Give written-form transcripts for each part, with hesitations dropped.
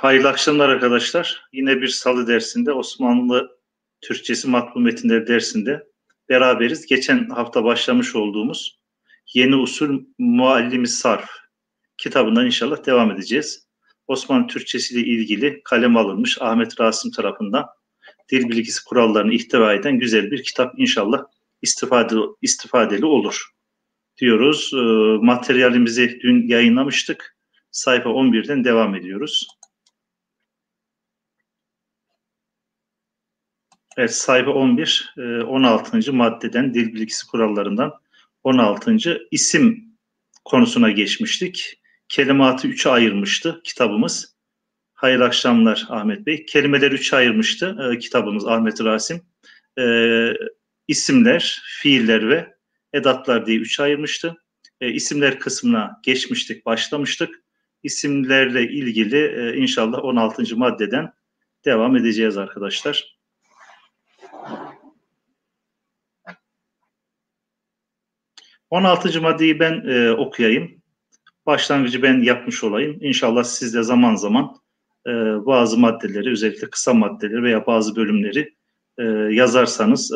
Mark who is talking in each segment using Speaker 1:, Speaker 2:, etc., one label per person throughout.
Speaker 1: Hayırlı akşamlar arkadaşlar. Yine bir salı dersinde Osmanlı Türkçesi matbu metinleri dersinde beraberiz. Geçen hafta başlamış olduğumuz Yeni Usul Muallimi Sarf kitabından inşallah devam edeceğiz. Osmanlı Türkçesi ile ilgili kalem alınmış Ahmet Rasim tarafından dil bilgisi kurallarını ihtiva eden güzel bir kitap inşallah istifadeli olur diyoruz. Materyalimizi dün yayınlamıştık. Sayfa 11'den devam ediyoruz. Evet, sayfa 11, 16. maddeden dil bilgisi kurallarından 16. isim konusuna geçmiştik. Kelimatı 3'e ayırmıştı kitabımız. Hayırlı akşamlar Ahmet Bey. Kelimeleri 3'e ayırmıştı kitabımız Ahmet Rasim. İsimler, fiiller ve edatlar diye 3'e ayırmıştı. İsimler kısmına geçmiştik, başlamıştık. İsimlerle ilgili inşallah 16. maddeden devam edeceğiz arkadaşlar. 16. maddeyi ben okuyayım. Başlangıcı ben yapmış olayım. İnşallah siz de zaman zaman bazı maddeleri, özellikle kısa maddeleri veya bazı bölümleri yazarsanız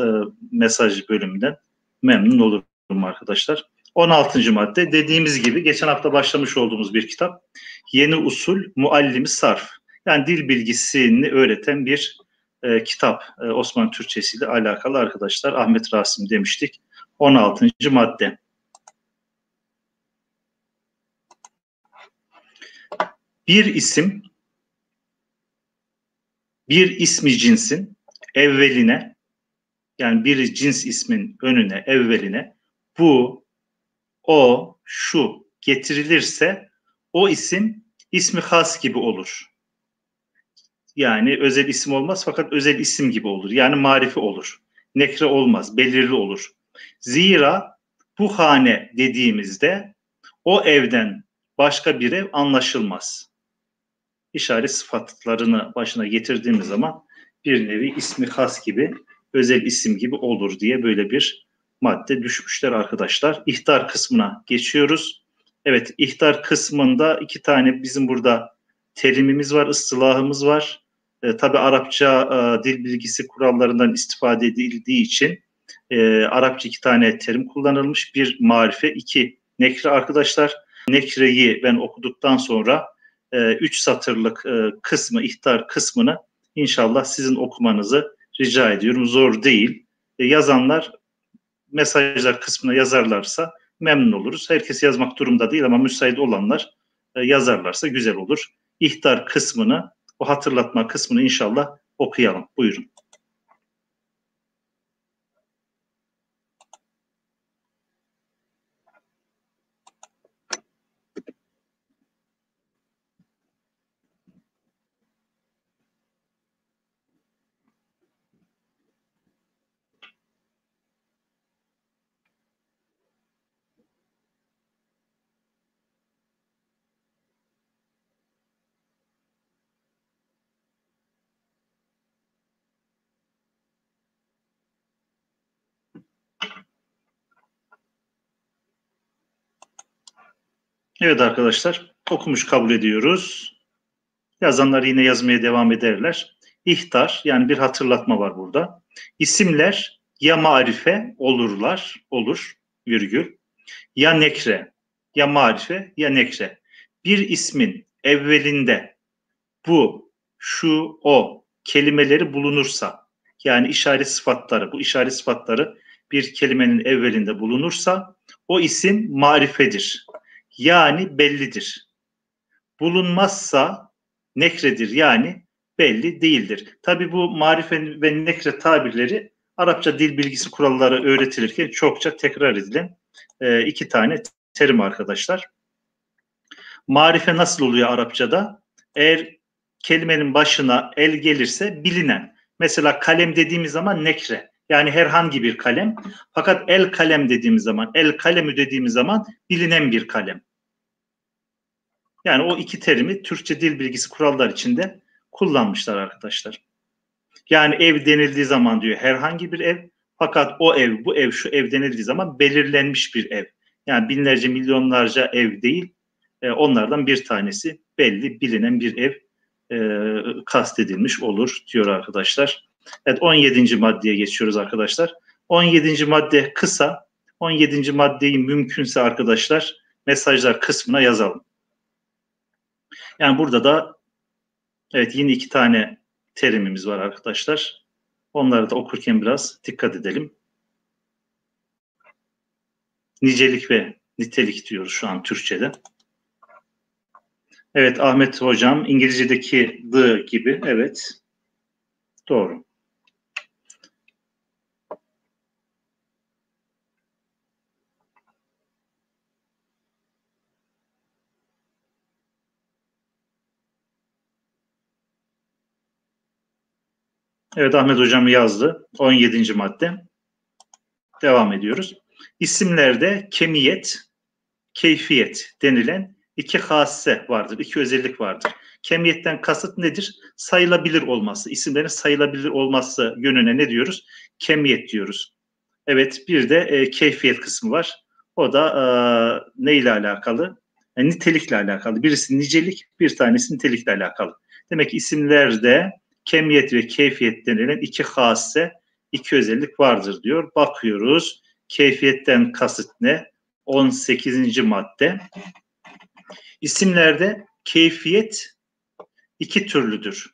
Speaker 1: mesaj bölümünden memnun olurum arkadaşlar. 16. madde dediğimiz gibi geçen hafta başlamış olduğumuz bir kitap. Yeni Usul Muallimi Sarf. Yani dil bilgisini öğreten bir kitap. Osmanlı Türkçesi ile alakalı arkadaşlar. Ahmet Rasim demiştik. 16. madde. Bir isim, bir ismi cinsin evveline, yani bir cins ismin önüne, evveline bu, o, şu getirilirse o isim ismi has gibi olur. Yani özel isim olmaz fakat özel isim gibi olur. Yani marife olur. Nekre olmaz, belirli olur. Zira bu hane dediğimizde o evden başka bir ev anlaşılmaz. İşaret sıfatlarını başına getirdiğimiz zaman bir nevi ismi has gibi, özel isim gibi olur diye böyle bir madde düşmüşler arkadaşlar. İhtar kısmına geçiyoruz. Evet, ihtar kısmında iki tane bizim burada terimimiz var, ıstılahımız var. Tabii Arapça dil bilgisi kurallarından istifade edildiği için Arapça iki tane terim kullanılmış. Bir marife, iki nekre arkadaşlar. Nekreyi ben okuduktan sonra 3 satırlık kısmı, ihtar kısmını inşallah sizin okumanızı rica ediyorum. Zor değil. Yazanlar mesajlar kısmına yazarlarsa memnun oluruz. Herkes yazmak durumda değil ama müsait olanlar yazarlarsa güzel olur. İhtar kısmını, o hatırlatma kısmını inşallah okuyalım. Buyurun. Evet arkadaşlar, okumuş kabul ediyoruz. Yazanlar yine yazmaya devam ederler. İhtar, yani bir hatırlatma var burada. İsimler ya marife olurlar, olur, virgül, ya nekre, ya marife, ya nekre. Bir ismin evvelinde bu, şu, o kelimeleri bulunursa, yani işaret sıfatları, bu işaret sıfatları bir kelimenin evvelinde bulunursa o isim marifedir. Yani bellidir. Bulunmazsa nekredir, yani belli değildir. Tabii bu marife ve nekre tabirleri Arapça dil bilgisi kuralları öğretilirken çokça tekrar edilen iki tane terim arkadaşlar. Marife nasıl oluyor Arapçada? Eğer kelimenin başına el gelirse bilinen. Mesela kalem dediğimiz zaman nekre. Yani herhangi bir kalem. Fakat el kalem dediğimiz zaman, el kalemü dediğimiz zaman bilinen bir kalem. Yani o iki terimi Türkçe dil bilgisi kurallar içinde kullanmışlar arkadaşlar. Yani ev denildiği zaman diyor herhangi bir ev. Fakat o ev, bu ev, şu ev denildiği zaman belirlenmiş bir ev. Yani binlerce, milyonlarca ev değil. Onlardan bir tanesi belli, bilinen bir ev kastedilmiş olur diyor arkadaşlar. Evet, 17. maddeye geçiyoruz arkadaşlar. 17. madde kısa. 17. maddeyi mümkünse arkadaşlar mesajlar kısmına yazalım. Yani burada da evet yine 2 tane terimimiz var arkadaşlar. Onları da okurken biraz dikkat edelim. Nicelik ve nitelik diyoruz şu an Türkçe'de. Evet Ahmet hocam, İngilizce'deki the gibi, evet doğru. Evet Ahmet hocam yazdı. 17. madde. Devam ediyoruz. İsimlerde kemiyet, keyfiyet denilen 2 hasse vardır, 2 özellik vardır. Kemiyetten kasıt nedir? Sayılabilir olması. İsimlerin sayılabilir olması yönüne ne diyoruz? Kemiyet diyoruz. Evet, bir de keyfiyet kısmı var. O da ne ile alakalı? Nitelikle alakalı. Birisi nicelik, bir tanesi nitelikle alakalı. Demek ki isimlerde kemiyet ve keyfiyet denilen 2 hasse, 2 özellik vardır diyor. Bakıyoruz. Keyfiyetten kasıt ne? 18. madde. İsimlerde keyfiyet 2 türlüdür.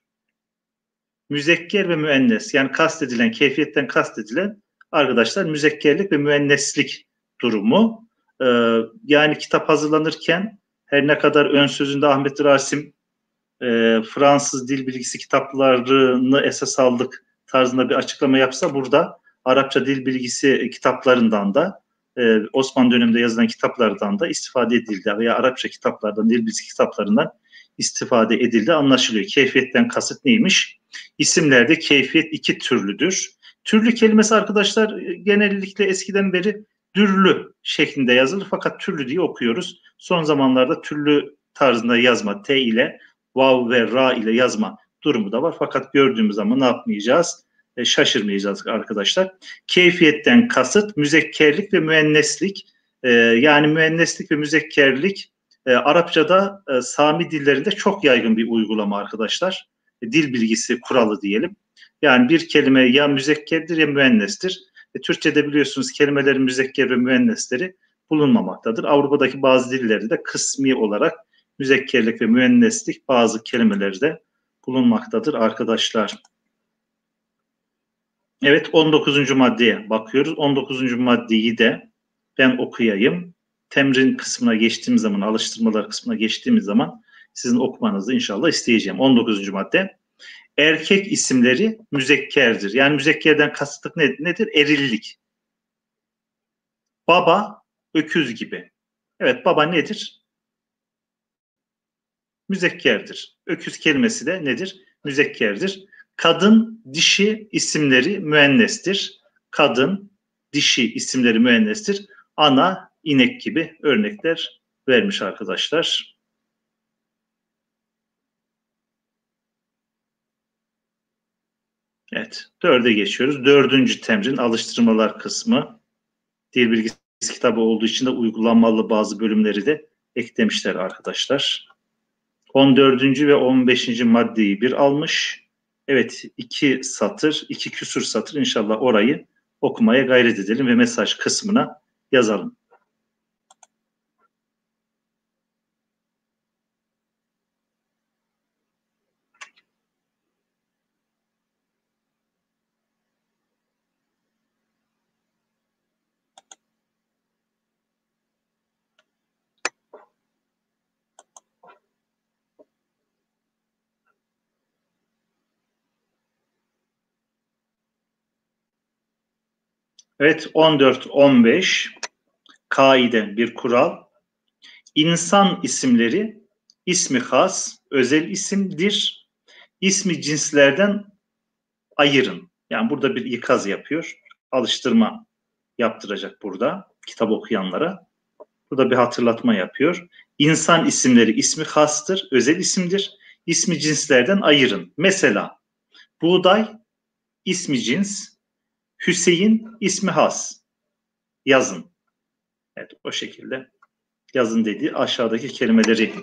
Speaker 1: Müzekker ve müennes. Yani kastedilen, keyfiyetten kastedilen arkadaşlar müzekkerlik ve müenneslik durumu. Yani kitap hazırlanırken her ne kadar ön sözünde Ahmet Rasim Fransız dil bilgisi kitaplarını esas aldık tarzında bir açıklama yapsa, burada Arapça dil bilgisi kitaplarından da Osmanlı döneminde yazılan kitaplardan da istifade edildi veya Arapça kitaplardan, dil bilgisi kitaplarından istifade edildi anlaşılıyor. Keyfiyetten kasıt neymiş? İsimlerde keyfiyet 2 türlüdür. Türlü kelimesi arkadaşlar genellikle eskiden beri dürlü şeklinde yazılır fakat türlü diye okuyoruz. Son zamanlarda türlü tarzında yazma, T ile, vav ve ra ile yazma durumu da var. Fakat gördüğümüz zaman ne yapmayacağız? Şaşırmayacağız arkadaşlar. Keyfiyetten kasıt müzekkerlik ve müenneslik. Yani müenneslik ve müzekkerlik Arapçada Sami dillerinde çok yaygın bir uygulama arkadaşlar. Dil bilgisi kuralı diyelim. Yani bir kelime ya müzekkerdir ya müennestir. Türkçe'de biliyorsunuz kelimelerin müzekker ve müennesleri bulunmamaktadır. Avrupa'daki bazı dillerde de kısmi olarak müzekkerlik ve müenneslik bazı kelimelerde bulunmaktadır arkadaşlar. Evet 19. maddeye bakıyoruz. 19. maddeyi de ben okuyayım. Temrin kısmına geçtiğim zaman, alıştırmalar kısmına geçtiğimiz zaman sizin okumanızı inşallah isteyeceğim. 19. madde. Erkek isimleri müzekkerdir. Yani müzekkerden kasıtlık nedir? Erillik. Baba, öküz gibi. Evet, baba nedir? Müzekkerdir. Öküz kelimesi de nedir? Müzekkerdir. Kadın, dişi isimleri müennestir. Kadın, dişi isimleri müennestir. Ana, inek gibi örnekler vermiş arkadaşlar. Evet, 4'e geçiyoruz. 4. temrin alıştırmalar kısmı. Dil bilgisi kitabı olduğu için de uygulanmalı bazı bölümleri de eklemişler arkadaşlar. 14. ve 15. maddeyi bir almış. Evet 2 satır, 2 küsur satır inşallah orayı okumaya gayret edelim ve mesaj kısmına yazalım. Evet 14-15 kaide bir kural. İnsan isimleri ismi has, özel isimdir. İsmi cinslerden ayırın. Yani burada bir ikaz yapıyor. Alıştırma yaptıracak burada kitap okuyanlara. Burada bir hatırlatma yapıyor. İnsan isimleri ismi hastır, özel isimdir. İsmi cinslerden ayırın. Mesela buğday ismi cins, Hüseyin ismi has. Yazın. Evet o şekilde yazın dediği aşağıdaki kelimeleri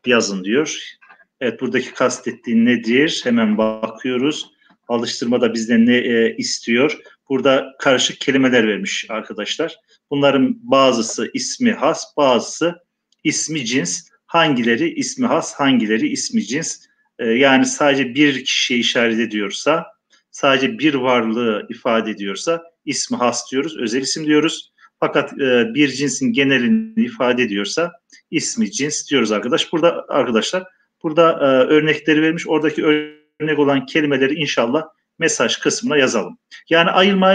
Speaker 1: yazın diyor. Evet, buradaki kastettiği nedir? Hemen bakıyoruz. Alıştırmada bizden ne istiyor? Burada karışık kelimeler vermiş arkadaşlar. Bunların bazısı ismi has, bazısı ismi cins. Hangileri ismi has, hangileri ismi cins? Yani sadece bir kişiye işaret ediyorsa, sadece bir varlığı ifade ediyorsa ismi has diyoruz, özel isim diyoruz. Fakat bir cinsin genelini ifade ediyorsa ismi cins diyoruz arkadaşlar. Burada örnekleri vermiş. Oradaki örnek olan kelimeleri inşallah mesaj kısmına yazalım. Yani ayırma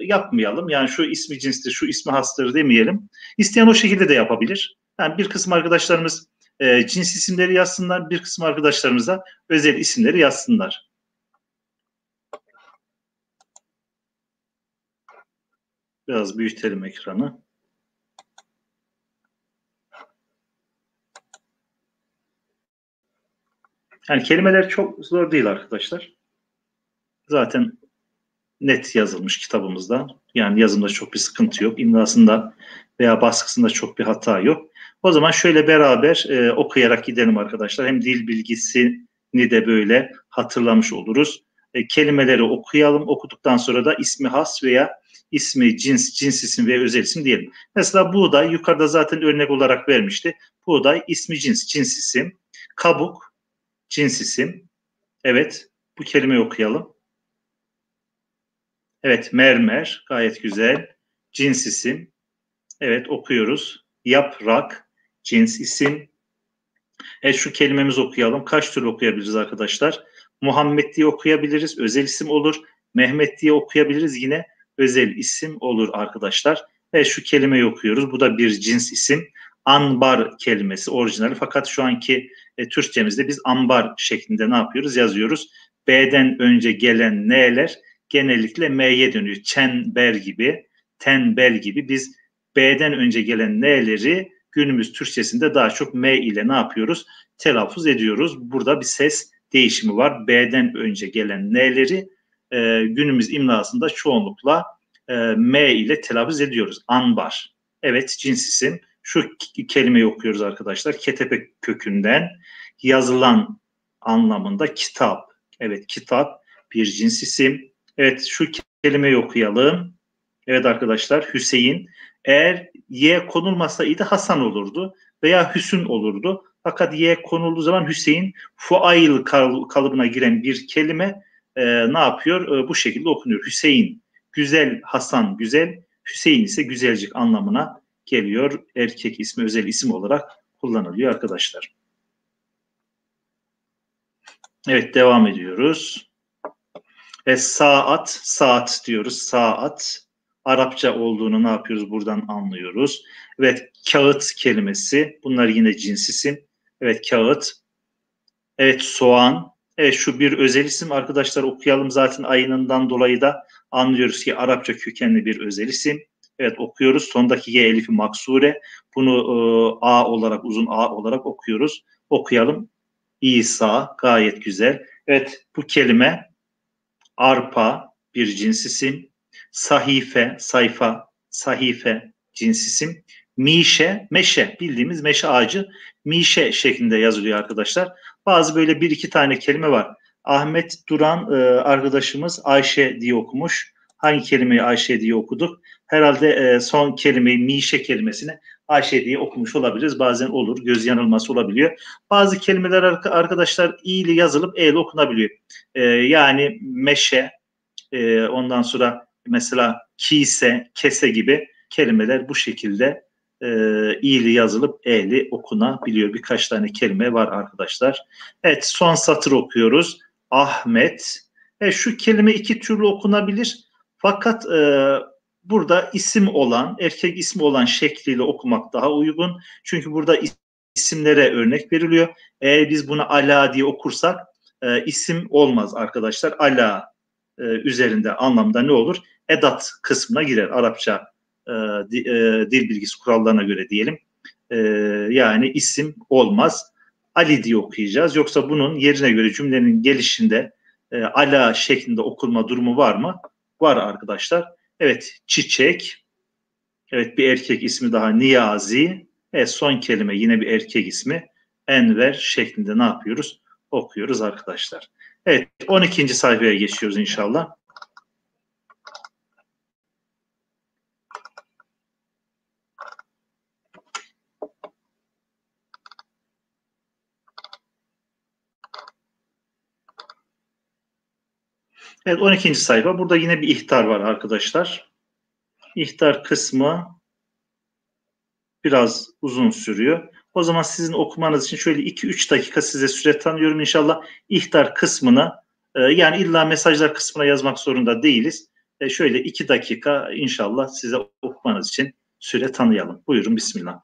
Speaker 1: yapmayalım. Yani şu ismi cinstir, şu ismi hastır demeyelim. İsteyen o şekilde de yapabilir. Yani bir kısım arkadaşlarımız cins isimleri yazsınlar, bir kısım arkadaşlarımız da özel isimleri yazsınlar. Biraz büyütelim ekranı. Yani kelimeler çok zor değil arkadaşlar. Zaten net yazılmış kitabımızda. Yani yazımda çok bir sıkıntı yok. İmlasında veya baskısında çok bir hata yok. O zaman şöyle beraber okuyarak gidelim arkadaşlar. Hem dil bilgisini de böyle hatırlamış oluruz. Kelimeleri okuyalım. Okuduktan sonra da ismi has veya ismi cins, cins isim veya özel isim diyelim. Mesela buğday yukarıda zaten örnek olarak vermişti. Buğday ismi cins, cins isim. Kabuk, cins isim. Evet, bu kelimeyi okuyalım. Evet, mermer gayet güzel. Cins isim. Evet, okuyoruz. Yaprak, cins isim. Evet, şu kelimemizi okuyalım. Kaç türlü okuyabiliriz arkadaşlar? Muhammed diye okuyabiliriz, özel isim olur. Mehmet diye okuyabiliriz, yine özel isim olur arkadaşlar. Evet, şu kelimeyi okuyoruz. Bu da bir cins isim. Anbar kelimesi orijinali. Fakat şu anki Türkçemizde biz ambar şeklinde ne yapıyoruz? Yazıyoruz. B'den önce gelen n'ler genellikle M'ye dönüyor. Çember gibi, tenbel gibi. Biz B'den önce gelen n'leri günümüz Türkçesinde daha çok M ile ne yapıyoruz? Telaffuz ediyoruz. Burada bir ses değişimi var. B'den önce gelen N'leri günümüz imlasında çoğunlukla M ile telaffuz ediyoruz. Anbar. Evet, cins isim. Şu kelimeyi okuyoruz arkadaşlar. Ketepe kökünden yazılan anlamında kitap. Evet, kitap bir cins isim. Evet, şu kelimeyi okuyalım. Evet arkadaşlar, Hüseyin. Eğer Y konulmasaydı Hasan olurdu veya Hüsün olurdu. Fakat Y konulduğu zaman Hüseyin, fuail kalıbına giren bir kelime ne yapıyor? Bu şekilde okunuyor. Hüseyin, güzel, Hasan güzel, Hüseyin ise güzelcik anlamına geliyor. Erkek ismi özel isim olarak kullanılıyor arkadaşlar. Evet, devam ediyoruz. Saat, saat diyoruz. Saat. Arapça olduğunu ne yapıyoruz? Buradan anlıyoruz. Evet, kağıt kelimesi. Bunlar yine cins isim. Evet, kağıt. Evet, soğan. Evet, şu bir özel isim arkadaşlar, okuyalım. Zaten ayınından dolayı da anlıyoruz ki Arapça kökenli bir özel isim. Evet, okuyoruz. Sondaki Y elifi maksure. Bunu A olarak, uzun A olarak okuyoruz. Okuyalım. İsa. Gayet güzel. Evet, bu kelime arpa bir cins isim. Sahife, sayfa, sahife cins isim. Mişe, meşe, bildiğimiz meşe ağacı mişe şeklinde yazılıyor arkadaşlar. Bazı böyle bir iki tane kelime var. Ahmet Duran arkadaşımız Ayşe diye okumuş. Hangi kelimeyi Ayşe diye okuduk? Herhalde son kelimeyi mişe kelimesini Ayşe diye okumuş olabiliriz. Bazen olur, göz yanılması olabiliyor. Bazı kelimeler arkadaşlar i ile yazılıp e ile okunabiliyor. Yani meşe, ondan sonra mesela kise, kese gibi kelimeler bu şekilde i'li yazılıp e'li okunabiliyor. Birkaç tane kelime var arkadaşlar. Evet, son satır okuyoruz. Ahmet. Şu kelime iki türlü okunabilir. Fakat burada isim olan, erkek ismi olan şekliyle okumak daha uygun. Çünkü burada isimlere örnek veriliyor. Eğer biz bunu Ala diye okursak isim olmaz arkadaşlar. Ala üzerinde anlamda ne olur? Edat kısmına girer. Arapça dil bilgisi kurallarına göre diyelim. Yani isim olmaz. Ali diye okuyacağız. Yoksa bunun yerine göre cümlenin gelişinde ala şeklinde okunma durumu var mı? Var arkadaşlar. Evet, çiçek. Evet, bir erkek ismi daha Niyazi. Son kelime yine bir erkek ismi Enver şeklinde ne yapıyoruz? okuyoruz arkadaşlar. Evet, 12. sayfaya geçiyoruz inşallah. Evet, 12. sayfa. Burada yine bir ihtar var arkadaşlar. İhtar kısmı biraz uzun sürüyor. O zaman sizin okumanız için şöyle 2-3 dakika size süre tanıyorum inşallah. İhtar kısmına yani illa mesajlar kısmına yazmak zorunda değiliz. Şöyle 2 dakika inşallah size okumanız için süre tanıyalım. Buyurun, bismillah.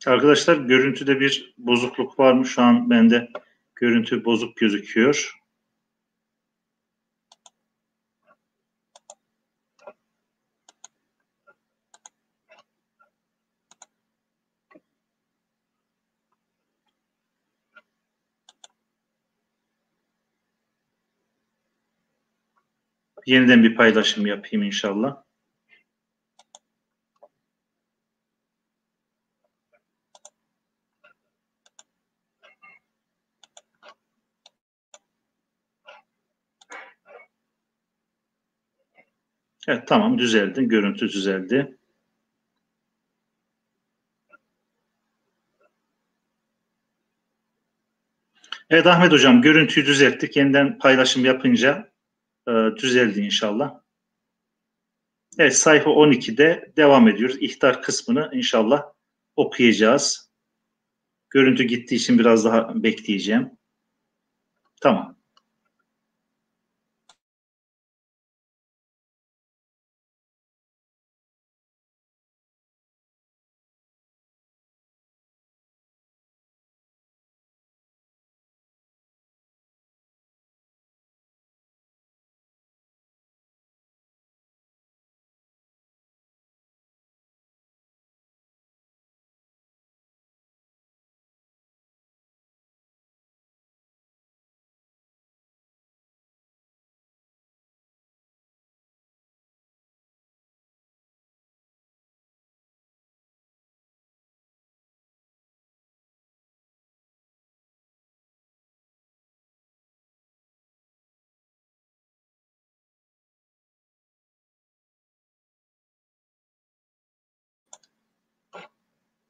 Speaker 1: Arkadaşlar, görüntüde bir bozukluk var mı? Şu an bende görüntü bozuk gözüküyor. Yeniden bir paylaşım yapayım inşallah. Evet, tamam, düzeldi. Görüntü düzeldi. Evet Ahmet Hocam, görüntüyü düzelttik. Yeniden paylaşım yapınca düzeldi inşallah. Evet, sayfa 12'de devam ediyoruz. İhtar kısmını inşallah okuyacağız. Görüntü gittiği için biraz daha bekleyeceğim. Tamam.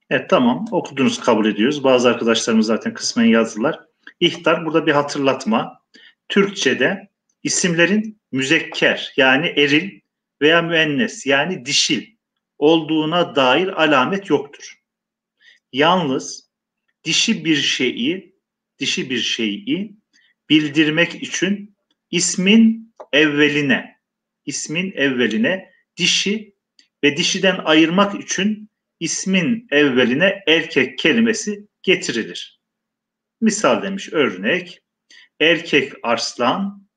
Speaker 1: Evet, tamam, okudunuz, kabul ediyoruz. Bazı arkadaşlarımız zaten kısmen yazdılar. İhtar burada bir hatırlatma. Türkçe'de isimlerin müzekker yani eril veya müennes yani dişil olduğuna dair alamet yoktur. Yalnız dişi bir şeyi bildirmek için ismin evveline dişi ve dişiden ayırmak için ismin evveline erkek kelimesi getirilir. Misal demiş, örnek: erkek arslan,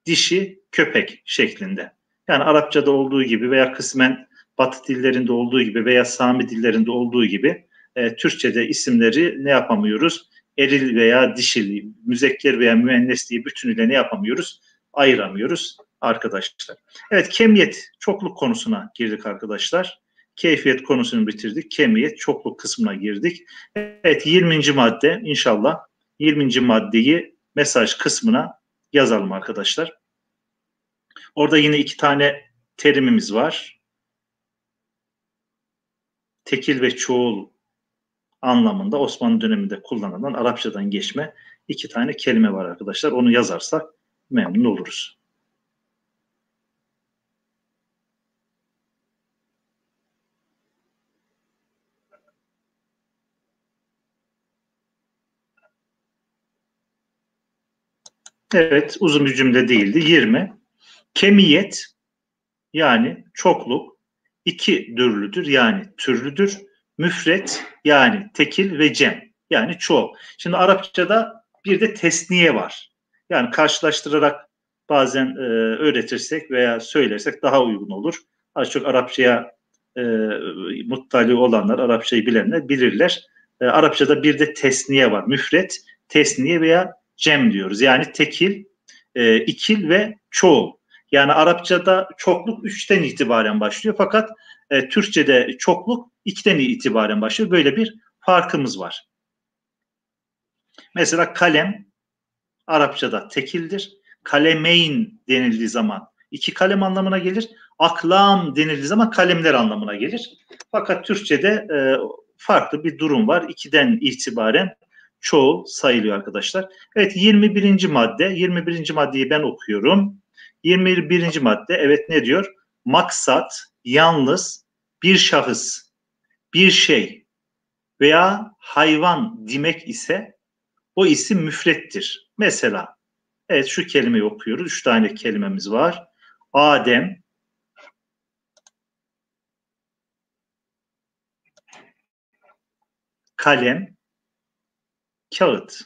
Speaker 1: dişi köpek şeklinde. Yani Arapçada olduğu gibi veya kısmen Batı dillerinde olduğu gibi veya Sami dillerinde olduğu gibi Türkçe'de isimleri ne yapamıyoruz? Eril veya dişil, müzekker veya müennes diye bütünüyle ne yapamıyoruz? Ayıramıyoruz arkadaşlar. Evet, kemiyet, çokluk konusuna girdik arkadaşlar. Keyfiyet konusunu bitirdik. Kemiyet, çokluk kısmına girdik. Evet, 20. madde inşallah. 20. maddeyi mesaj kısmına yazalım arkadaşlar. Orada yine 2 tane terimimiz var. Tekil ve çoğul anlamında Osmanlı döneminde kullanılan Arapçadan geçme 2 tane kelime var arkadaşlar. Onu yazarsak memnun oluruz. Evet, uzun bir cümle değildi. 20. Kemiyet yani çokluk, iki türlüdür yani türlüdür. Müfret yani tekil ve cem yani çoğul. Şimdi Arapçada bir de tesniye var. Yani karşılaştırarak bazen öğretirsek veya söylersek daha uygun olur. Az çok Arapçaya muttali olanlar, Arapçayı bilenler bilirler. Arapçada bir de tesniye var. Müfret, tesniye veya cem diyoruz. Yani tekil, ikil ve çoğul. Yani Arapçada çokluk 3'ten itibaren başlıyor. Fakat Türkçe'de çokluk 2'den itibaren başlıyor. Böyle bir farkımız var. Mesela kalem Arapçada tekildir. Kalemeyn denildiği zaman 2 kalem anlamına gelir. Aklam denildiği zaman kalemler anlamına gelir. Fakat Türkçe'de farklı bir durum var. 2'den itibaren çoğul sayılıyor arkadaşlar. Evet, 21. madde. 21. maddeyi ben okuyorum. 21. madde, evet, ne diyor? Maksat yalnız bir şahıs, bir şey veya hayvan demek ise o isim müfrettir. Mesela, evet, şu kelimeyi okuyoruz. 3 tane kelimemiz var. Adem, kalem, kağıt.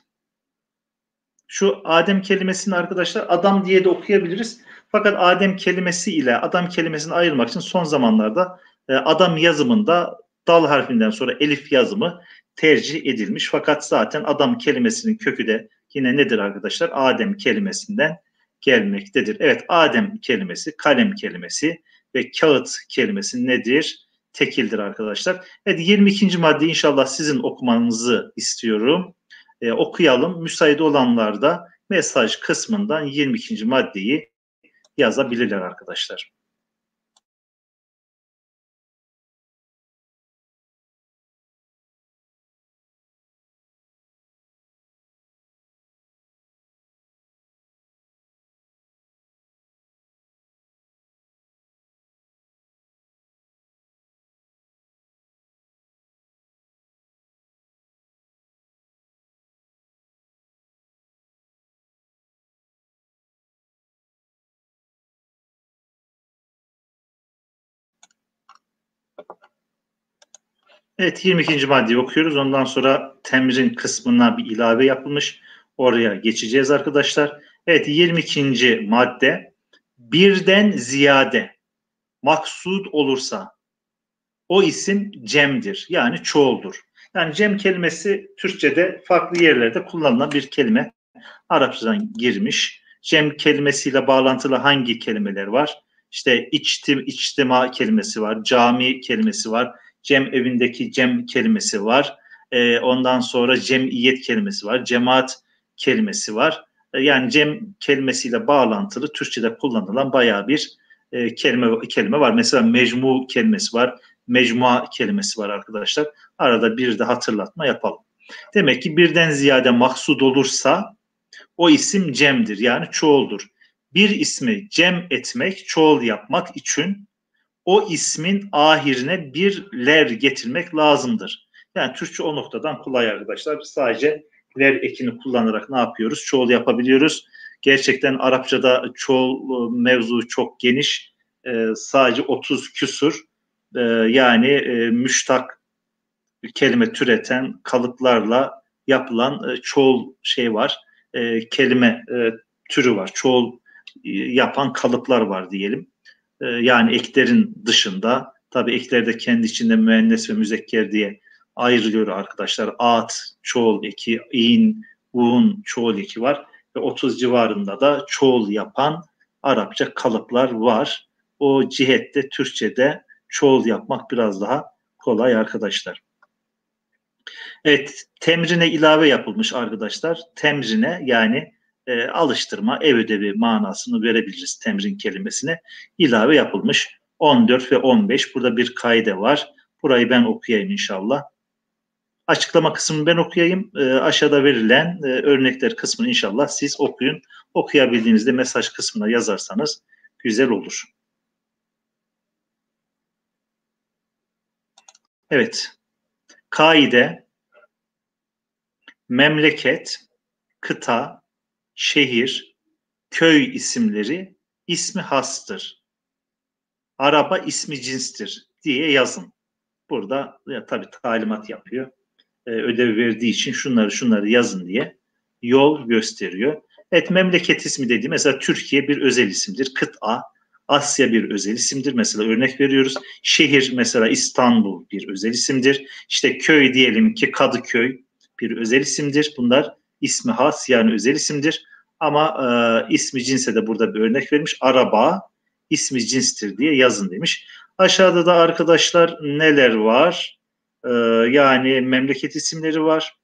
Speaker 1: Şu Adem kelimesini arkadaşlar adam diye de okuyabiliriz. Fakat Adem kelimesi ile adam kelimesini ayırmak için son zamanlarda adam yazımında dal harfinden sonra elif yazımı tercih edilmiş. Fakat zaten adam kelimesinin kökü de yine nedir arkadaşlar? Adem kelimesinden gelmektedir. Evet, Adem kelimesi, kalem kelimesi ve kağıt kelimesi nedir? Tekildir arkadaşlar. Evet, 22. madde inşallah sizin okumanızı istiyorum. Okuyalım. Müsait olanlar da mesaj kısmından 22. maddeyi yazabilirler arkadaşlar. Evet, 22. maddeyi okuyoruz. Ondan sonra temrin kısmına bir ilave yapılmış. Oraya geçeceğiz arkadaşlar. Evet, 22. madde, birden ziyade maksud olursa o isim cemdir. Yani çoğuldur. Yani cem kelimesi Türkçe'de farklı yerlerde kullanılan bir kelime. Arapçadan girmiş. Cem kelimesiyle bağlantılı hangi kelimeler var? İşte içtima kelimesi var, cami kelimesi var, cem evindeki cem kelimesi var. Ondan sonra cemiyet kelimesi var, cemaat kelimesi var. Yani cem kelimesiyle bağlantılı Türkçe'de kullanılan bayağı bir kelime var. Mesela mecmu kelimesi var, mecmua kelimesi var arkadaşlar. Arada bir de hatırlatma yapalım. Demek ki birden ziyade maksud olursa o isim cemdir, yani çoğuldur. Bir ismi cem etmek, çoğul yapmak için o ismin ahirine bir ler getirmek lazımdır. Yani Türkçe o noktadan kolay arkadaşlar. Sadece ler ekini kullanarak ne yapıyoruz? Çoğul yapabiliyoruz. Gerçekten Arapçada çoğul mevzu çok geniş. Sadece 30 küsur yani müştak kelime türeten kalıplarla yapılan çoğul şey var. Kelime türü var. Çoğul yapan kalıplar var diyelim. Yani eklerin dışında, tabii ekler de kendi içinde müennes ve müzekker diye ayrılıyor arkadaşlar. At, çoğul eki, in, un, çoğul eki var. Ve 30 civarında da çoğul yapan Arapça kalıplar var. O cihette Türkçe'de çoğul yapmak biraz daha kolay arkadaşlar. Evet, temrine ilave yapılmış arkadaşlar. Temrine yani alıştırma, ev ödevi manasını verebiliriz temrin kelimesine. İlave yapılmış. 14 ve 15. Burada bir kaide var. Burayı ben okuyayım inşallah. Açıklama kısmını ben okuyayım. Aşağıda verilen örnekler kısmını inşallah siz okuyun. Okuyabildiğinizde mesaj kısmına yazarsanız güzel olur. Evet. Kaide, memleket, kıta, şehir, köy isimleri ismi hastır. Araba ismi cinstir diye yazın. Burada tabii talimat yapıyor. Ödev verdiği için şunları yazın diye yol gösteriyor. Evet, memleket ismi dediğim mesela Türkiye bir özel isimdir. Kıta, Asya bir özel isimdir. Mesela örnek veriyoruz. Şehir mesela İstanbul bir özel isimdir. İşte köy diyelim ki Kadıköy bir özel isimdir. Bunlar ismi has yani özel isimdir. Ama ismi cinse de burada bir örnek vermiş. Araba ismi cinstir diye yazın demiş. Aşağıda da arkadaşlar neler var? Yani memleket isimleri var.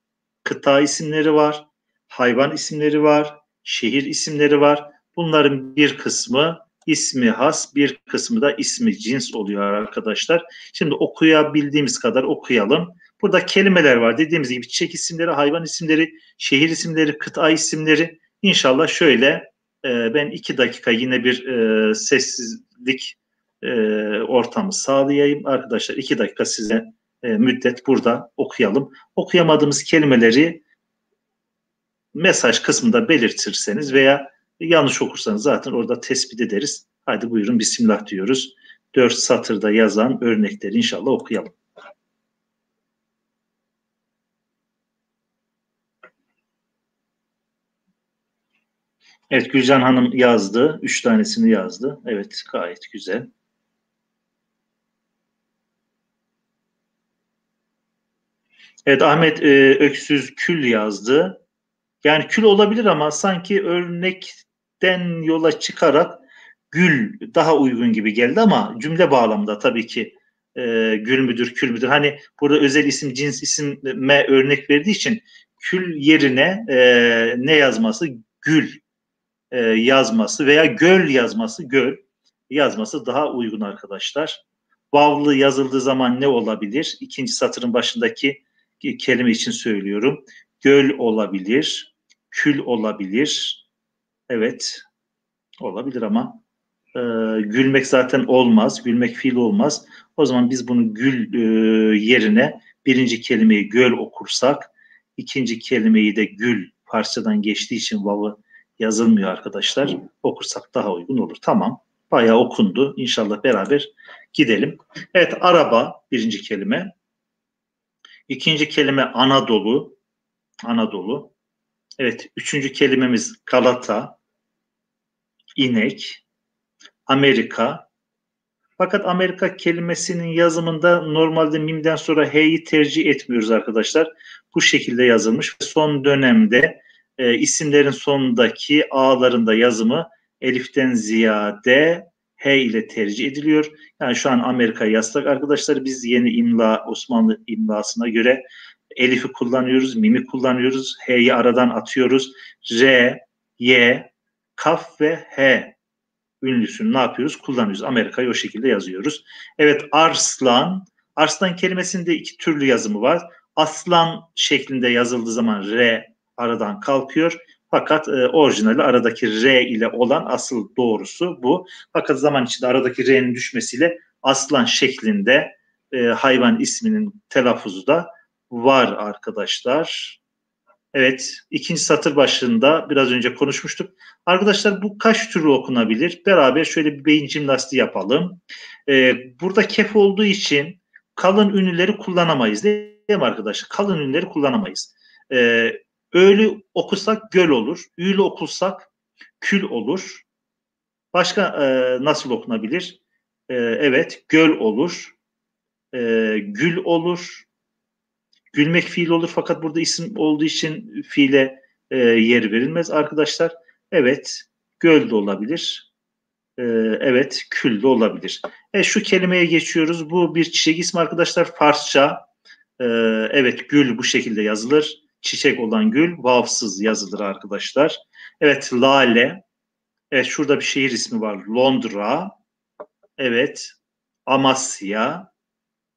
Speaker 1: Kıta isimleri var. Hayvan isimleri var. Şehir isimleri var. Bunların bir kısmı ismi has, bir kısmı da ismi cins oluyor arkadaşlar. Şimdi okuyabildiğimiz kadar okuyalım. Burada kelimeler var. Dediğimiz gibi çiçek isimleri, hayvan isimleri, şehir isimleri, kıta isimleri. İnşallah şöyle ben 2 dakika yine bir sessizlik ortamı sağlayayım. Arkadaşlar 2 dakika size müddet burada okuyalım. Okuyamadığımız kelimeleri mesaj kısmında belirtirseniz veya yanlış okursanız zaten orada tespit ederiz. Hadi buyurun Bismillah diyoruz. 4 satırda yazan örnekleri inşallah okuyalım. Evet, Gülcan Hanım yazdı. 3 tanesini yazdı. Evet, gayet güzel. Evet, Ahmet Öksüz Kül yazdı. Yani kül olabilir ama sanki örnekten yola çıkarak gül daha uygun gibi geldi ama cümle bağlamında tabii ki gül müdür, kül müdür? Hani burada özel isim, cins isime örnek verdiği için kül yerine ne yazması? Gül yazması veya göl yazması, göl yazması daha uygun arkadaşlar. Vavlı yazıldığı zaman ne olabilir? İkinci satırın başındaki kelime için söylüyorum. Göl olabilir, kül olabilir. Evet, olabilir ama gülmek zaten olmaz. Gülmek fiil olmaz. O zaman biz bunu gül yerine birinci kelimeyi göl okursak, ikinci kelimeyi de gül parçadan geçtiği için vavı yazılmıyor arkadaşlar. Okursak daha uygun olur. Tamam. Bayağı okundu. İnşallah beraber gidelim. Evet, araba birinci kelime. İkinci kelime Anadolu. Anadolu. Evet, üçüncü kelimemiz Galata, inek, Amerika. Fakat Amerika kelimesinin yazımında normalde mimden sonra H'yi tercih etmiyoruz arkadaşlar. Bu şekilde yazılmış. Son dönemde isimlerin sonundaki A'larında yazımı Elif'ten ziyade H ile tercih ediliyor. Yani şu an Amerika yazsak arkadaşlar biz yeni imla Osmanlı imlasına göre Elif'i kullanıyoruz, mimi kullanıyoruz, H'yi aradan atıyoruz. R, Y, Kaf ve H ünlüsünü ne yapıyoruz? Kullanıyoruz. Amerika'yı o şekilde yazıyoruz. Evet, arslan. Arslan kelimesinde 2 türlü yazımı var. Aslan şeklinde yazıldığı zaman R aradan kalkıyor. Fakat orijinali aradaki R ile olan asıl doğrusu bu. Fakat zaman içinde aradaki R'nin düşmesiyle aslan şeklinde hayvan isminin telaffuzu da var arkadaşlar. Evet, ikinci satır başında biraz önce konuşmuştuk. Arkadaşlar bu kaç türlü okunabilir? Beraber şöyle bir beyin jimnastiği yapalım. Burada kef olduğu için kalın ünlüleri kullanamayız değil mi arkadaşlar? Kalın ünlüleri kullanamayız. Ö'lü okusak göl olur. Ü'lü okursak kül olur. Başka nasıl okunabilir? Evet, göl olur. Gül olur. Gülmek fiil olur fakat burada isim olduğu için fiile yer verilmez arkadaşlar. Evet, göl de olabilir. Evet, kül de olabilir. Şu kelimeye geçiyoruz. Bu bir çiçek ismi arkadaşlar. Farsça. Evet, gül bu şekilde yazılır. Çiçek olan gül vavsız yazılır arkadaşlar. Evet, lale. Evet, şurada bir şehir ismi var. Londra. Evet, Amasya.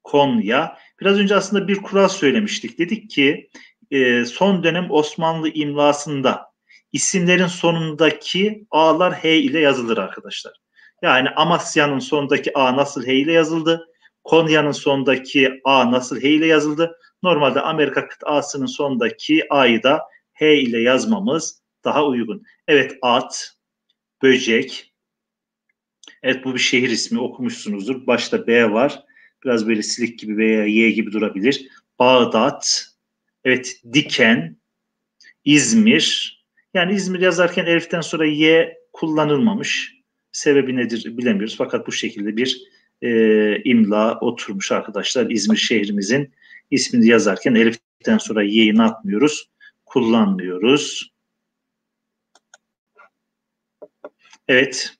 Speaker 1: Konya. Biraz önce aslında bir kural söylemiştik. Dedik ki son dönem Osmanlı imlasında isimlerin sonundaki A'lar H ile yazılır arkadaşlar. Yani Amasya'nın sonundaki A nasıl H ile yazıldı? Konya'nın sonundaki A nasıl H ile yazıldı? Normalde Amerika kıtasının sonundaki A'yı da H ile yazmamız daha uygun. Evet, at, böcek. Evet, bu bir şehir ismi, okumuşsunuzdur. Başta B var. Biraz böyle silik gibi veya Y gibi durabilir. Bağdat. Evet, Diken. İzmir. Yani İzmir yazarken eliften sonra Y kullanılmamış. Sebebi nedir bilemiyoruz. Fakat bu şekilde bir imla oturmuş arkadaşlar. İzmir şehrimizin ismini yazarken eliften sonra Y'yi ne yapmıyoruz? Kullanmıyoruz. Evet.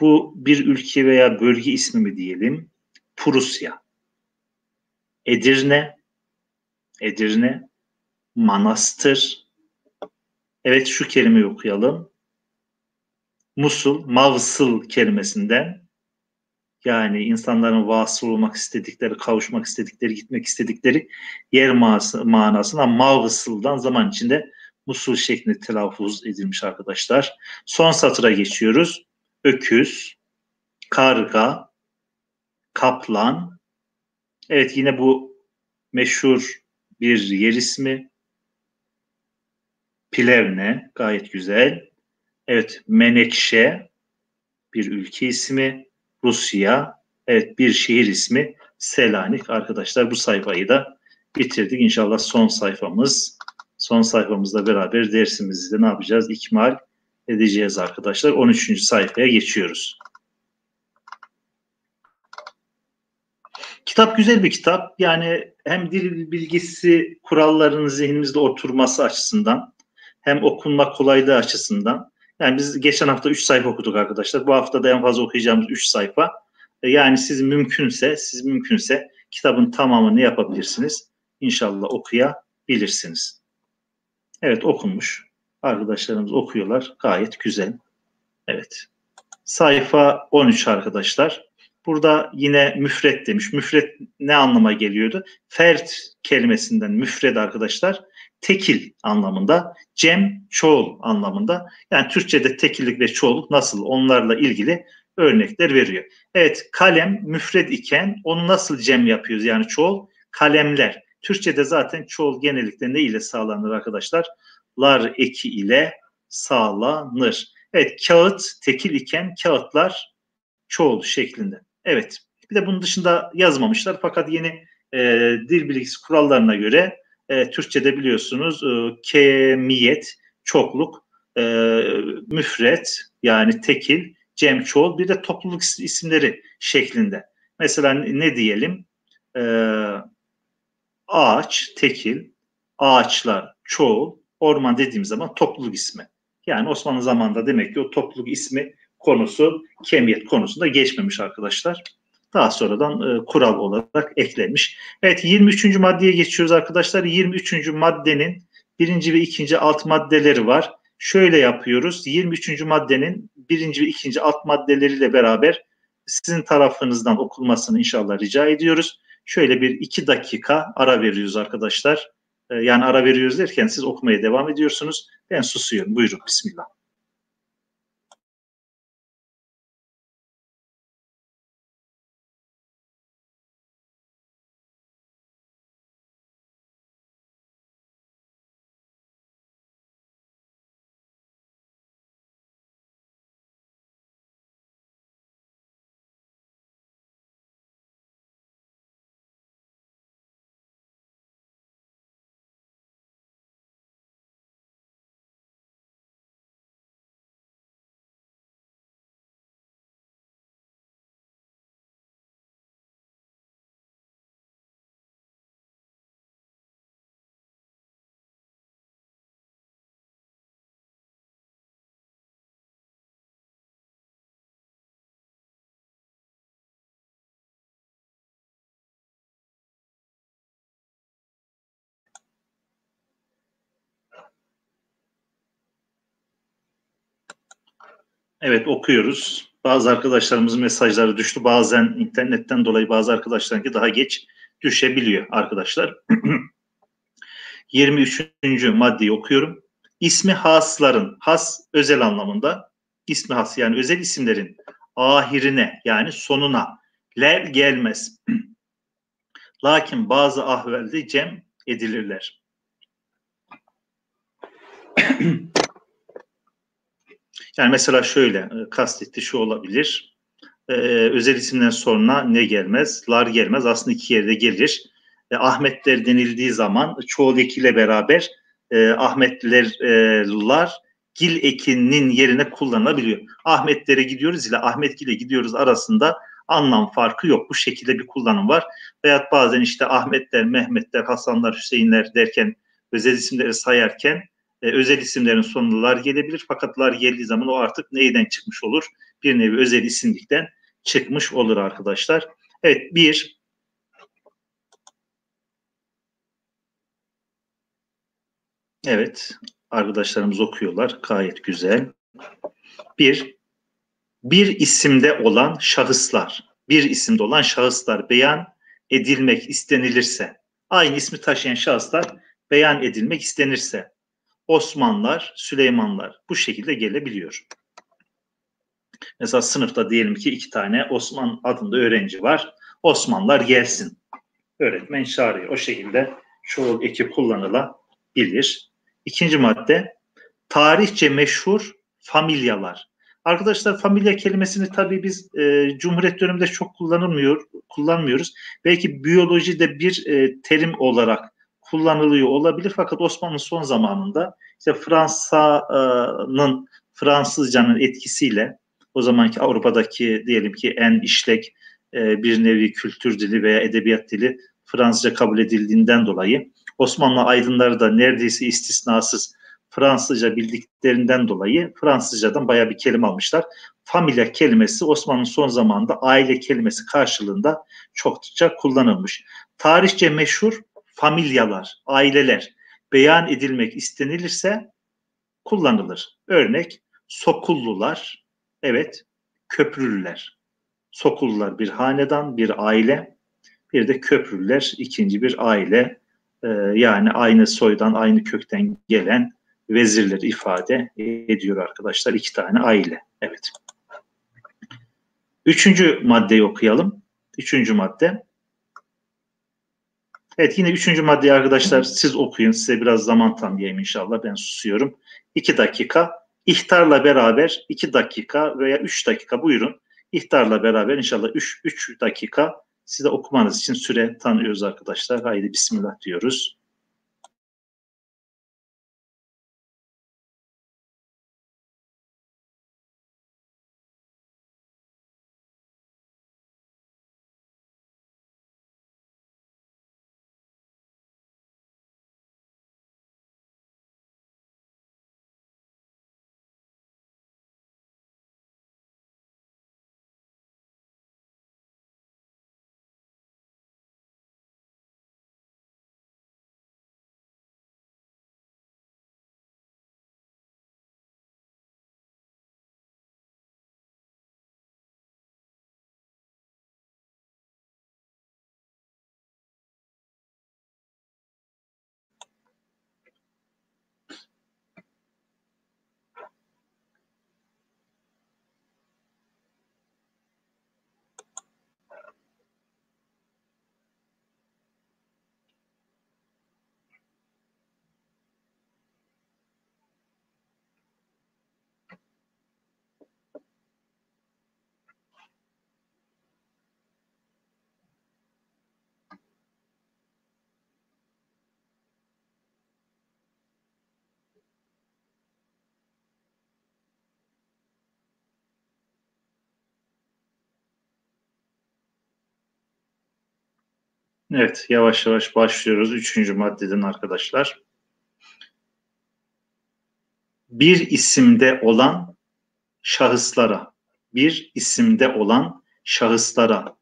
Speaker 1: Bu bir ülke veya bölge ismi mi diyelim? Prusya. Edirne, Manastır. Evet, şu kelimeyi okuyalım. Musul, mavsıl kelimesinden, yani insanların vasıl olmak istedikleri, kavuşmak istedikleri, gitmek istedikleri yer manasına mavsıldan zaman içinde Musul şeklinde telaffuz edilmiş arkadaşlar. Son satıra geçiyoruz. Öküz, karga, kaplan. Evet, yine bu meşhur bir yer ismi. Plevne, gayet güzel. Evet, Menekşe bir ülke ismi. Rusya, evet, bir şehir ismi Selanik. Arkadaşlar bu sayfayı da bitirdik. İnşallah son sayfamız. Son sayfamızla beraber dersimizi de ne yapacağız? İkmal edeceğiz arkadaşlar. 13. sayfaya geçiyoruz. Kitap güzel bir kitap. Yani hem dil bilgisi kurallarının zihnimizde oturması açısından, hem okunma kolaylığı açısından. Yani biz geçen hafta 3 sayfa okuduk arkadaşlar. Bu hafta da en fazla okuyacağımız 3 sayfa. Yani siz mümkünse kitabın tamamını yapabilirsiniz. İnşallah okuyabilirsiniz. Evet, okunmuş. Arkadaşlarımız okuyorlar. Gayet güzel. Evet. Sayfa 13 arkadaşlar. Burada yine müfret demiş. Müfret ne anlama geliyordu? Fert kelimesinden müfred arkadaşlar tekil anlamında, cem çoğul anlamında. Yani Türkçe'de tekillik ve çoğulluk nasıl, onlarla ilgili örnekler veriyor. Evet, kalem müfred iken onu nasıl cem yapıyoruz, yani çoğul? Kalemler. Türkçe'de zaten çoğul genellikle ne ile sağlanır arkadaşlar? Lar eki ile sağlanır. Evet, kağıt tekil iken kağıtlar çoğul şeklinde. Evet. Bir de bunun dışında yazmamışlar. Fakat yeni dil bilgisi kurallarına göre Türkçe'de biliyorsunuz kemiyet, çokluk, müfret yani tekil, cem çoğul, bir de topluluk isimleri şeklinde. Mesela ne diyelim? Ağaç tekil, ağaçlar çoğul, orman dediğim zaman topluluk ismi. Yani Osmanlı zamanında demek ki o topluluk ismi konusu kemiyet konusunda geçmemiş arkadaşlar. Daha sonradan kural olarak eklenmiş. Evet, 23. maddeye geçiyoruz arkadaşlar. 23. maddenin birinci ve ikinci alt maddeleri var. Şöyle yapıyoruz. 23. maddenin birinci ve ikinci alt maddeleriyle beraber sizin tarafınızdan okunmasını inşallah rica ediyoruz. Şöyle bir 2 dakika ara veriyoruz arkadaşlar. Yani ara veriyoruz derken siz okumaya devam ediyorsunuz. Ben susuyorum. Buyurun. Bismillah. Evet, okuyoruz. Bazı arkadaşlarımızın mesajları düştü. Bazen internetten dolayı bazı arkadaşlarınki daha geç düşebiliyor arkadaşlar. 23. maddeyi okuyorum. İsmi hasların, has özel anlamında, ismi has yani özel isimlerin ahirine yani sonuna ler gelmez. Lakin bazı ahvalde cem edilirler. Yani mesela şöyle kastetti şu olabilir. Özel isimden sonra ne gelmez? Lar gelmez. Aslında iki yerde gelir. Ahmetler denildiği zaman çoğul ekiyle beraber Ahmetliler gil ekinin yerine kullanılabiliyor. Ahmetlere gidiyoruz ile Ahmetgil'e gidiyoruz arasında anlam farkı yok. Bu şekilde bir kullanım var. Veyahut bazen işte Ahmetler, Mehmetler, Hasanlar, Hüseyinler derken özel isimleri sayarken özel isimlerin sonlular gelebilir. Fakat lar geldiği zaman o artık neyden çıkmış olur? Bir nevi özel isimlikten çıkmış olur arkadaşlar. Evet, bir. Evet, arkadaşlarımız okuyorlar. Gayet güzel. Bir isimde olan şahıslar. Bir isimde olan şahıslar beyan edilmek istenilirse. Aynı ismi taşıyan şahıslar beyan edilmek istenirse. Osmanlılar, Süleymanlar bu şekilde gelebiliyor. Mesela sınıfta diyelim ki 2 tane Osman adında öğrenci var. Osmanlılar gelsin. Öğretmen çağırıyor. O şekilde çoğul eki kullanılabilir. İkinci madde, tarihçe meşhur familyalar. Arkadaşlar familya kelimesini tabii biz Cumhuriyet döneminde çok kullanmıyoruz. Belki biyolojide bir terim olarak kullanılıyor olabilir. Fakat Osmanlı son zamanında işte Fransızcanın etkisiyle o zamanki Avrupa'daki diyelim ki en işlek bir nevi kültür dili veya edebiyat dili Fransızca kabul edildiğinden dolayı Osmanlı aydınları da neredeyse istisnasız Fransızca bildiklerinden dolayı Fransızcadan bayağı bir kelime almışlar. Familya kelimesi Osmanlı'nın son zamanında aile kelimesi karşılığında çokça kullanılmış. Tarihçe meşhur familyalar, aileler beyan edilmek istenilirse kullanılır. Örnek Sokullular, evet, Köprülüler. Sokullular bir hanedan, bir aile, bir de Köprülüler ikinci bir aile. Yani aynı soydan, aynı kökten gelen vezirleri ifade ediyor arkadaşlar. 2 tane aile. Evet. 3. maddeyi okuyalım. 3. madde. Evet, yine 3. maddeyi arkadaşlar siz okuyun. Size biraz zaman tanıyayım inşallah. Ben susuyorum. 2 dakika. İhtarla beraber 2 dakika veya 3 dakika buyurun. İhtarla beraber inşallah 3 dakika size okumanız için süre tanıyoruz arkadaşlar. Haydi bismillah diyoruz. Evet, yavaş yavaş başlıyoruz 3. maddeden arkadaşlar. Bir isimde olan şahıslara, bir isimde olan şahıslara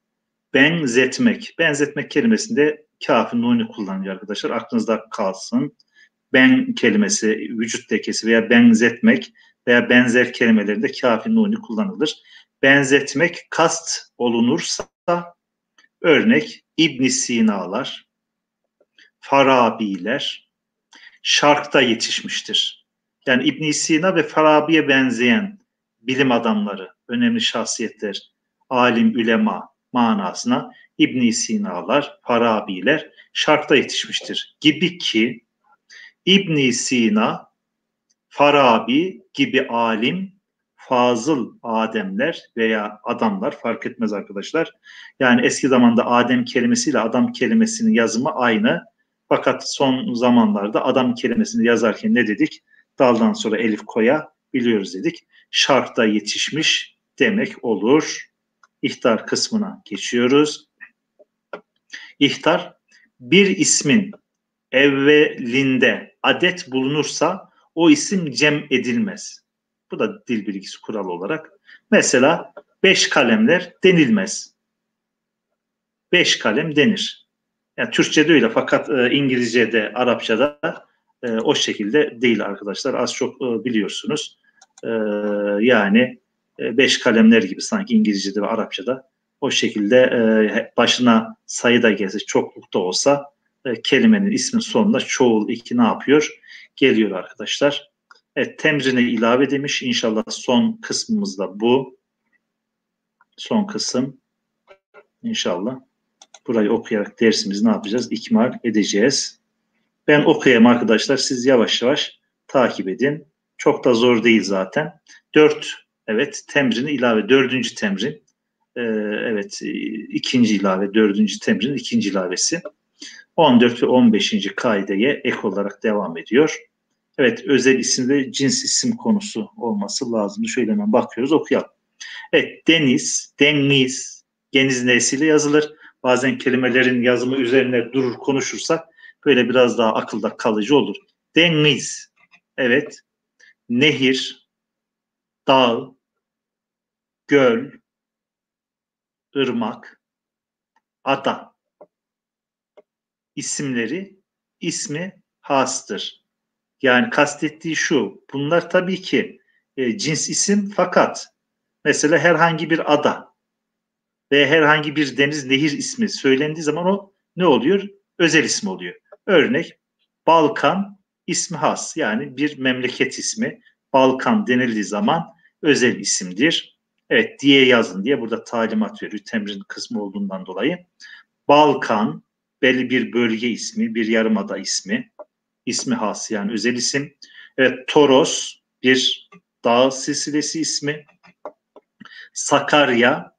Speaker 1: benzetmek. Benzetmek kelimesinde kâf-ı nuni kullanılıyor arkadaşlar. Aklınızda kalsın. Ben kelimesi, vücut lekesi veya benzetmek veya benzer kelimelerinde kâf-ı nuni kullanılır. Benzetmek kast olunursa örnek İbn Sina'lar, Farabiler şarkta yetişmiştir. Yani İbn Sina ve Farabi'ye benzeyen bilim adamları, önemli şahsiyetler, alim, ülema manasına İbn Sina'lar, Farabiler şarkta yetişmiştir. Gibi ki İbn Sina, Farabi gibi alim, fazıl ademler veya adamlar fark etmez arkadaşlar. Yani eski zamanda Adem kelimesiyle adam kelimesinin yazımı aynı. Fakat son zamanlarda adam kelimesini yazarken ne dedik? Daldan sonra elif koyabiliyoruz dedik. Şarkta yetişmiş demek olur. İhtar kısmına geçiyoruz. İhtar, bir ismin evvelinde adet bulunursa o isim cem edilmez. Bu da dil bilgisi kuralı olarak. Mesela 5 kalemler denilmez. 5 kalem denir. Yani Türkçe'de öyle fakat İngilizce'de, Arapça'da o şekilde değil arkadaşlar. Az çok biliyorsunuz. Yani 5 kalemler gibi sanki İngilizce'de ve Arapça'da o şekilde başına sayı da gelse, çoklukta olsa kelimenin ismin sonunda çoğul eki ne yapıyor? Geliyor arkadaşlar. Evet, temrine ilave demiş. İnşallah son kısmımız da bu. Son kısım. İnşallah. Burayı okuyarak dersimizi ne yapacağız? İkmal edeceğiz. Ben okuyayım arkadaşlar. Siz yavaş yavaş takip edin. Çok da zor değil zaten. 4, evet, temrini ilave. 4. temrin. Evet, ikinci ilave. 4. temrin ikinci ilavesi. 14 ve 15. kaideye ek olarak devam ediyor. Evet, özel isimde cins isim konusu olması lazım. Şöyle hemen bakıyoruz, okuyalım. Evet, deniz, deniz, geniz nesiyle yazılır. Bazen kelimelerin yazımı üzerine durur konuşursak böyle biraz daha akılda kalıcı olur. Deniz, evet, nehir, dağ, göl, ırmak, ada isimleri ismi hastır. Yani kastettiği şu, bunlar tabii ki cins isim fakat mesela herhangi bir ada ve herhangi bir deniz, nehir ismi söylendiği zaman o ne oluyor? Özel isim oluyor. Örnek Balkan ismi has, yani bir memleket ismi. Balkan denildiği zaman özel isimdir. Evet, diye yazın diye burada talimat veriyor. Temrin kısmı olduğundan dolayı. Balkan belli bir bölge ismi, bir yarımada ismi. İsmi has, yani özel isim. Evet, Toros bir dağ silsilesi ismi. Sakarya,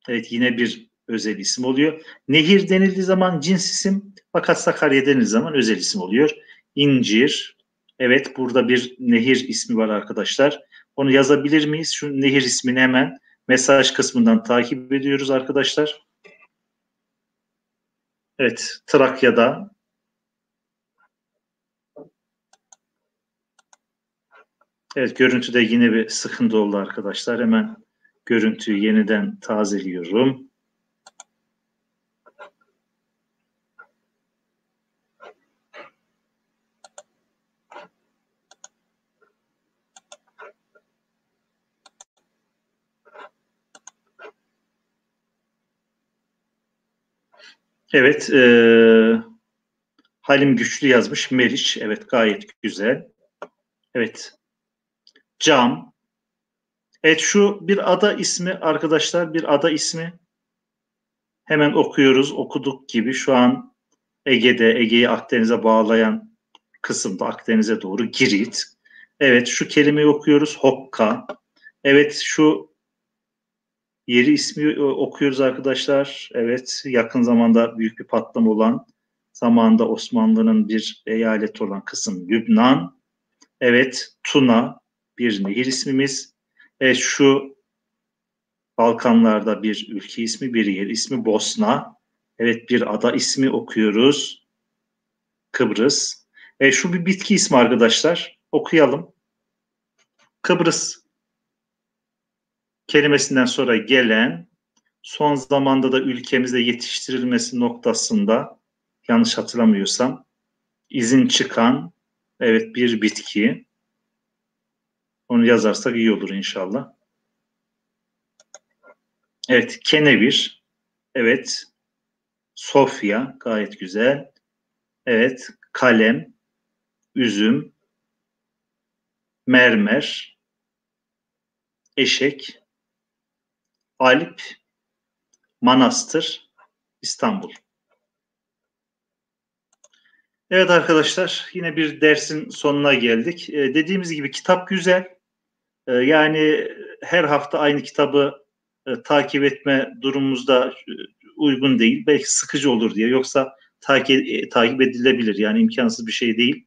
Speaker 1: evet, yine bir özel isim oluyor. Nehir denildiği zaman cins isim fakat Sakarya denildiği zaman özel isim oluyor. İncir, evet, burada bir nehir ismi var arkadaşlar. Onu yazabilir miyiz? Şu nehir ismini hemen mesaj kısmından takip ediyoruz arkadaşlar. Evet, Trakya'da. Evet, görüntüde yine bir sıkıntı oldu arkadaşlar. Hemen görüntüyü yeniden tazeliyorum. Evet, Halim Güçlü yazmış. Meriç, evet, gayet güzel. Evet, cam. Evet, şu bir ada ismi arkadaşlar, bir ada ismi. Hemen okuyoruz, okuduk gibi. Şu an Ege'de, Ege'yi Akdeniz'e bağlayan kısımda Akdeniz'e doğru Girit. Evet, şu kelimeyi okuyoruz, Hokka. Evet, şu yeri ismi okuyoruz arkadaşlar. Evet, yakın zamanda büyük bir patlama olan, zamanında Osmanlı'nın bir eyaleti olan kısım Lübnan. Evet, Tuna bir nehir ismimiz. Evet, şu Balkanlarda bir ülke ismi, bir yer ismi Bosna. Evet, bir ada ismi okuyoruz. Kıbrıs. Şu bir bitki ismi arkadaşlar. Okuyalım. Kıbrıs kelimesinden sonra gelen, son zamanda da ülkemizde yetiştirilmesi noktasında, yanlış hatırlamıyorsam, izin çıkan, evet, bir bitki. Onu yazarsak iyi olur inşallah. Evet, kenevir. Evet, Sofya gayet güzel. Evet, kalem, üzüm, mermer, eşek, Alp, manastır, İstanbul. Evet arkadaşlar, yine bir dersin sonuna geldik. Dediğimiz gibi kitap güzel. Yani her hafta aynı kitabı takip etme durumumuzda uygun değil. Belki sıkıcı olur diye. Yoksa takip edilebilir. Yani imkansız bir şey değil.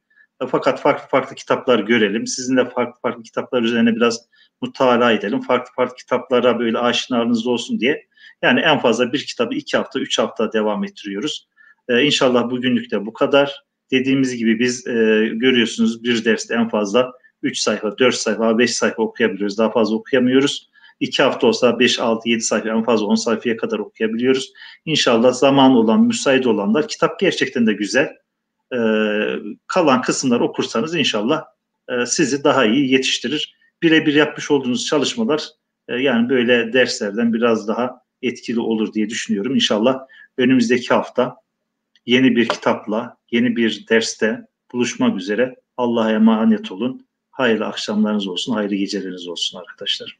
Speaker 1: Fakat farklı farklı kitaplar görelim. Sizinle farklı farklı kitaplar üzerine biraz mutala edelim. Farklı farklı kitaplara böyle aşinalığınız olsun diye. Yani en fazla bir kitabı 2 hafta, 3 hafta devam ettiriyoruz. İnşallah bugünlük de bu kadar. Dediğimiz gibi biz görüyorsunuz bir derste en fazla 3 sayfa, 4 sayfa, 5 sayfa okuyabiliyoruz. Daha fazla okuyamıyoruz. 2 hafta olsa 5, 6, 7 sayfa, en fazla 10 sayfaya kadar okuyabiliyoruz. İnşallah zaman olan, müsait olanlar, kitap gerçekten de güzel. Kalan kısımları okursanız inşallah sizi daha iyi yetiştirir. Birebir yapmış olduğunuz çalışmalar yani böyle derslerden biraz daha etkili olur diye düşünüyorum. İnşallah önümüzdeki hafta yeni bir kitapla, yeni bir derste buluşmak üzere. Allah'a emanet olun. Hayırlı akşamlarınız olsun, hayırlı geceleriniz olsun arkadaşlar.